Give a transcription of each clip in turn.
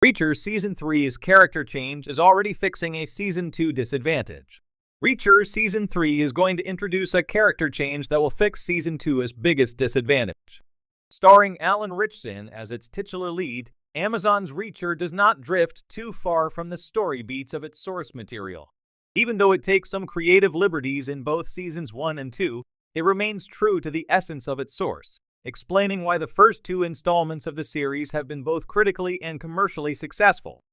Reacher Season 3's character change is already fixing a Season 2 disadvantage. Reacher Season 3 is going to introduce a character change that will fix Season 2's biggest disadvantage. Starring Alan Ritchson as its titular lead, Amazon's Reacher does not drift too far from the story beats of its source material. Even though it takes some creative liberties in both Seasons 1 and 2, it remains true to the essence of its source, explaining why the first two installments of the series have been both critically and commercially successful.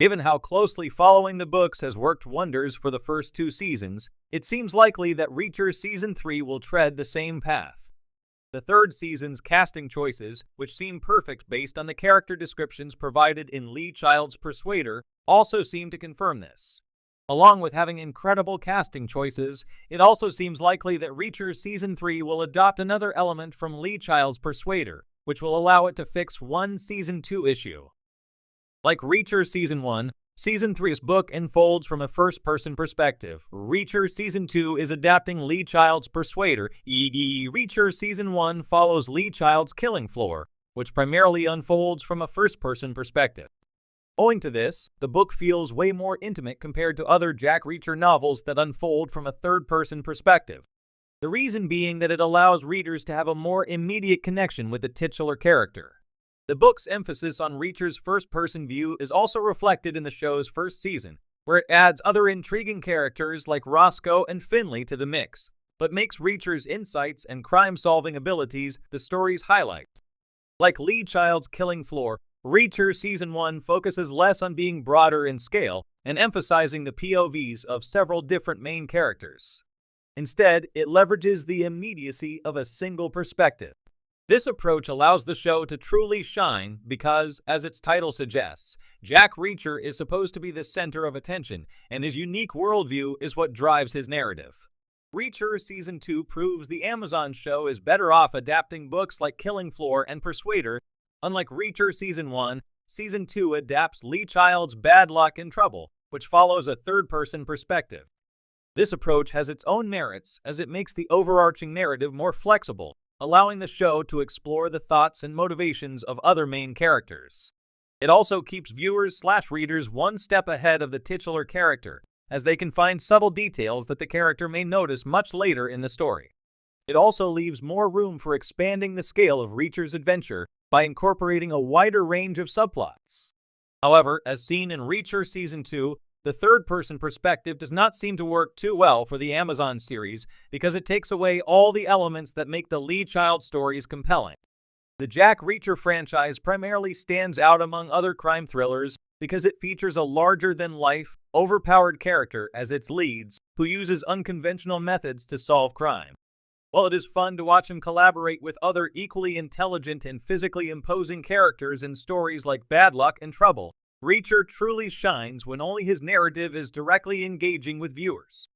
Given how closely following the books has worked wonders for the first two seasons, it seems likely that Reacher Season 3 will tread the same path. The third season's casting choices, which seem perfect based on the character descriptions provided in Lee Child's Persuader, also seem to confirm this. Along with having incredible casting choices, it also seems likely that Reacher Season 3 will adopt another element from Lee Child's Persuader, which will allow it to fix one Season 2 issue. Like Reacher Season 1, Season 3's book unfolds from a first-person perspective. Reacher Season 2 is adapting Lee Child's Persuader, e.g. Reacher Season 1 follows Lee Child's Killing Floor, which primarily unfolds from a first-person perspective. Owing to this, the book feels way more intimate compared to other Jack Reacher novels that unfold from a third-person perspective. The reason being that it allows readers to have a more immediate connection with the titular character. The book's emphasis on Reacher's first-person view is also reflected in the show's first season, where it adds other intriguing characters like Roscoe and Finley to the mix, but makes Reacher's insights and crime-solving abilities the story's highlight. Like Lee Child's Killing Floor, Reacher Season 1 focuses less on being broader in scale and emphasizing the POVs of several different main characters. Instead, it leverages the immediacy of a single perspective. This approach allows the show to truly shine because, as its title suggests, Jack Reacher is supposed to be the center of attention, and his unique worldview is what drives his narrative. Reacher Season 2 proves the Amazon show is better off adapting books like Killing Floor and Persuader. Unlike Reacher Season 1, Season 2 adapts Lee Child's Bad Luck and Trouble, which follows a third-person perspective. This approach has its own merits as it makes the overarching narrative more flexible, allowing the show to explore the thoughts and motivations of other main characters. It also keeps viewers/readers one step ahead of the titular character, as they can find subtle details that the character may notice much later in the story. It also leaves more room for expanding the scale of Reacher's adventure by incorporating a wider range of subplots. However, as seen in Reacher Season 2, the third-person perspective does not seem to work too well for the Amazon series because it takes away all the elements that make the Lee Child stories compelling. The Jack Reacher franchise primarily stands out among other crime thrillers because it features a larger-than-life, overpowered character as its leads, who uses unconventional methods to solve crime. While it is fun to watch him collaborate with other equally intelligent and physically imposing characters in stories like Bad Luck and Trouble, Reacher truly shines when only his narrative is directly engaging with viewers.